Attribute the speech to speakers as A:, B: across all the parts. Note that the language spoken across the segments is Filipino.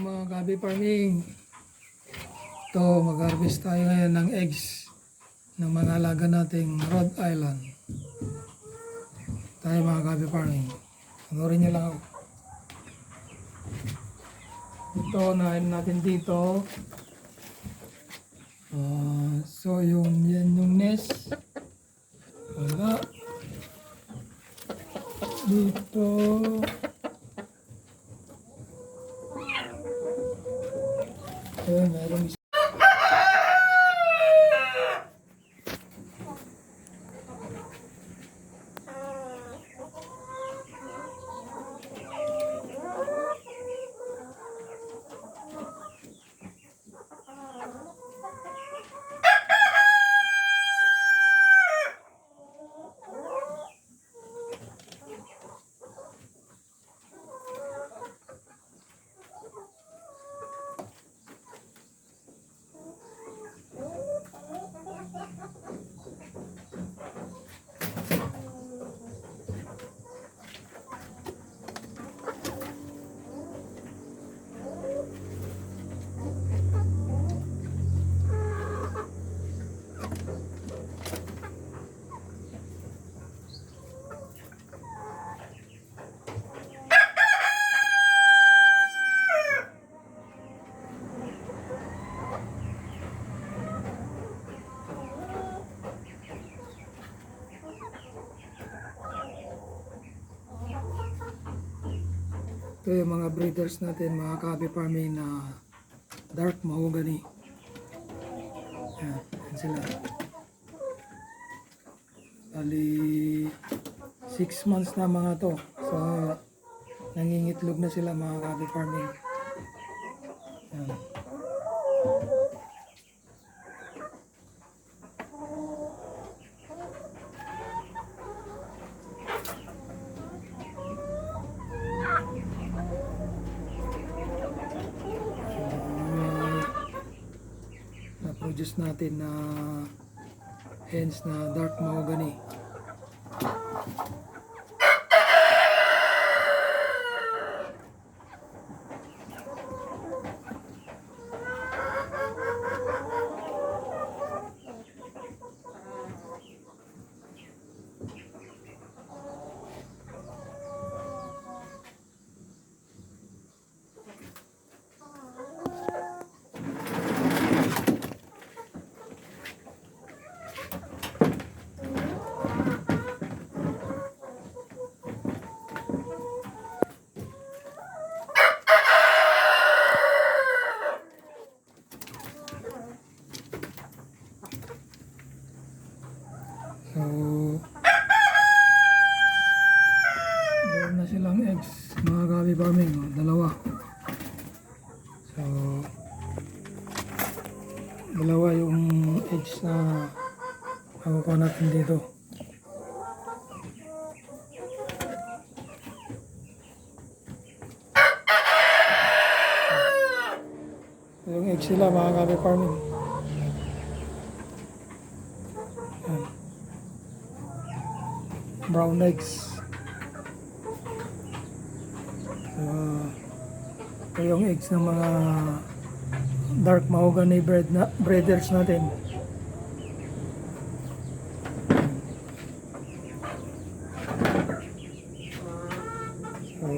A: mga gabi farming. Ito, mag-harvest tayo ngayon ng eggs ng mga alaga nating Rhode Island. Tayo mga gabi farming. Panorin nyo lang ako. Ito, nahin natin dito. So, yan yung nest. Wala. Dito. Meron isa. Ito yung mga breeders natin, mga gabi farming na dark mahogany. Yan sila. Bali 6 months na mga to. So nangingitlog na sila mga gabi farming. Yan. Na-produce natin na hens na dark mahogany. So, meron na silang eggs, mga gabi farming, dalawa. So, dalawa yung eggs na makukuha natin dito. So, yung eggs sila, mga gabi farming. Yan. Brown eggs. Ito yung eggs ng mga dark mahogany breeders natin. So,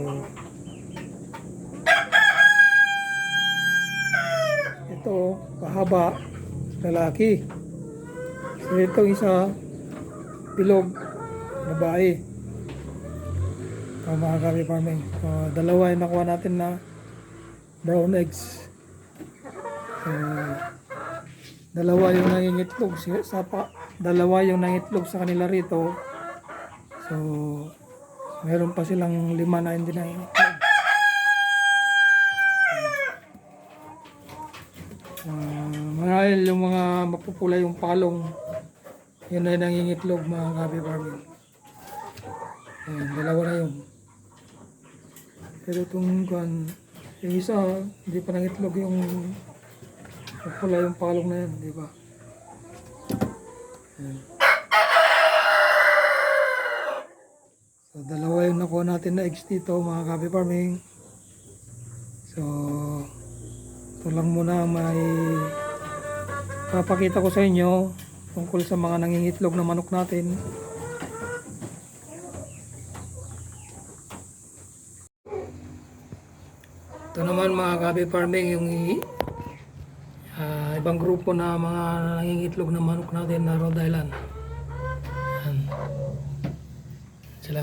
A: ito pahaba, lalaki. So ito isa bilog, babae. Mga gabi farming. So, dalawa yung nakuha natin na brown eggs. So, dalawa yung nangingitlog dalawa yung nangitlog sa kanila rito. So, meron pa silang 5 na hindi nangingitlog. Marahil yung mga mapupula yung palong, yun ay nangingitlog mga gabi farming. Ayan, dalawa na yun. Pero itong yung isa, hindi pa nangitlog yung pula yung palong na yan, di ba? Ayan. So, dalawa yung nakuha natin na eggs dito mga gabi farming. So, ito lang muna may papakita ko sa inyo tungkol sa mga nangingitlog na manok natin. Ito naman mga gabi farming, yung ibang grupo na mga nangingitlog na manok natin na Rhode Island. Yan. Sila.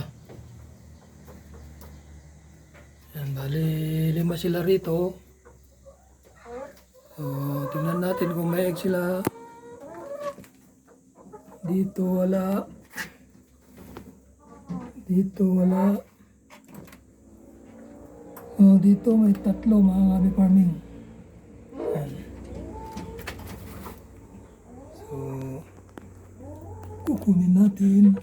A: Yan, bali 5 sila rito. So, tingnan natin kung may egg sila. Dito wala. Dito wala. So, dito may 3 mga gabi farming. Yan. So, kukunin natin.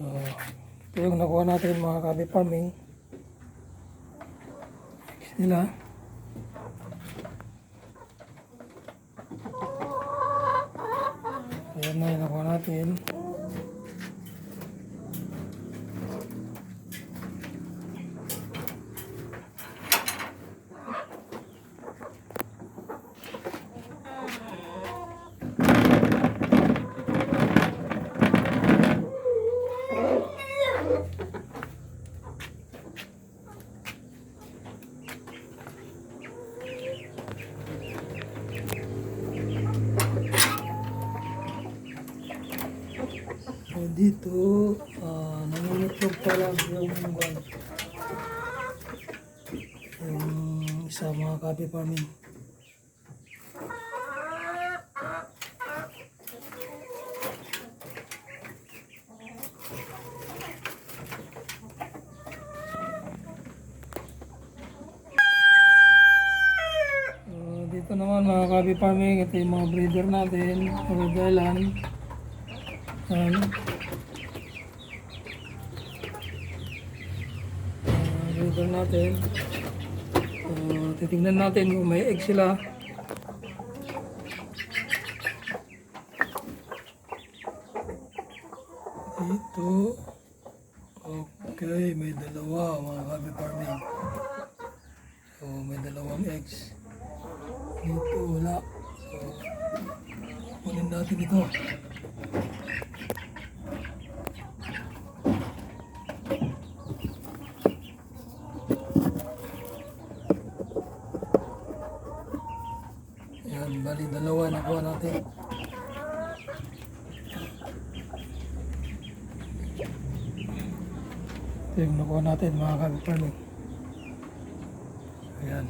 A: So, ito yung nakuha natin mga gabi farming. Sila. Ayan na yung nakuha natin. So dito, nangingitlog pa lang yung isa mga gabi farming. Dito naman mga gabi farming, ito yung mga breeder natin, Rhode Island. Breeder natin. Titingnan natin kung may egg sila. Dito. Okay, may dalawa mga gabi farming. So may dalawang eggs. Dito wala. So kunin natin ito. Yan, bali dalawa nakuha natin. Ito yung nakuha natin mga gabi farming. Ayan.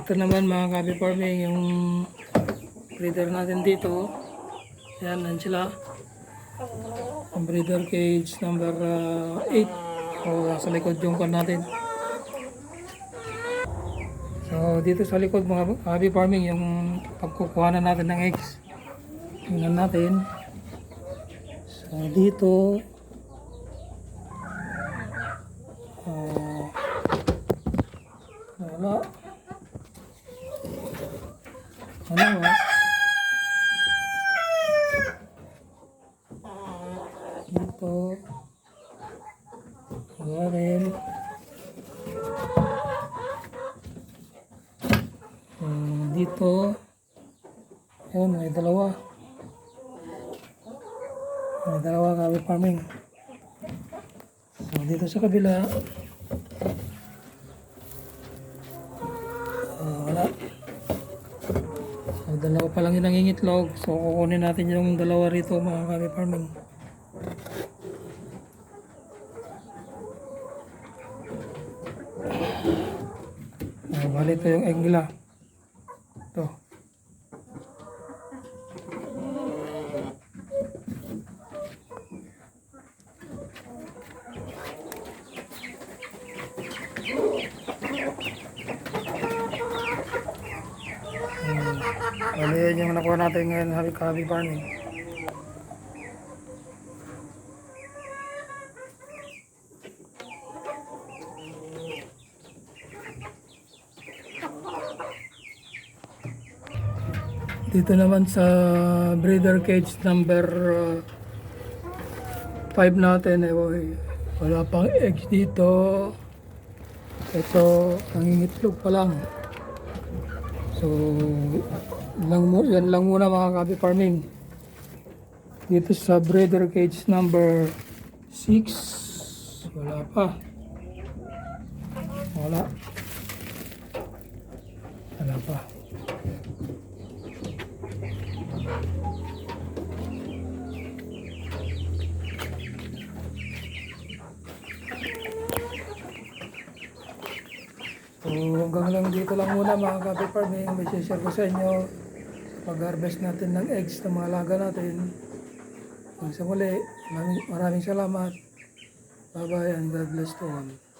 A: Ito naman mga gabi farming, yung breeder natin dito. Ayan, nan sila. Ang breeder cage number 8. So, sa likod yung pan natin. So, dito sa likod mga gabi farming, yung pagkukuha na natin ng eggs. Tingnan natin. So, dito. Wala. Ano ba? Dito. Wala rin. Dito. Ayun, may dalawa. May dalawa gabi farming. So, dito sa kabila. Wala. So, dalawa pa lang yung nangingitlog. So, kukunin natin yung dalawa rito mga gabi farming. Bali ito yung egg nila. Ito. natin yung nakuha natin ngayon happy farming. Dito naman sa breeder cage number 5 natin, wala pang eggs dito. Ito, nangingitlog pa lang. So, yan lang muna mga happy farming. Dito sa breeder cage number 6, wala pa. Wala pa. So hanggang lang dito lang muna mga happy farming. May share ko sa inyo pag-harvest natin ng eggs ng mga alaga natin. Hanggang sa muli, maraming salamat. Bye bye and God bless to all.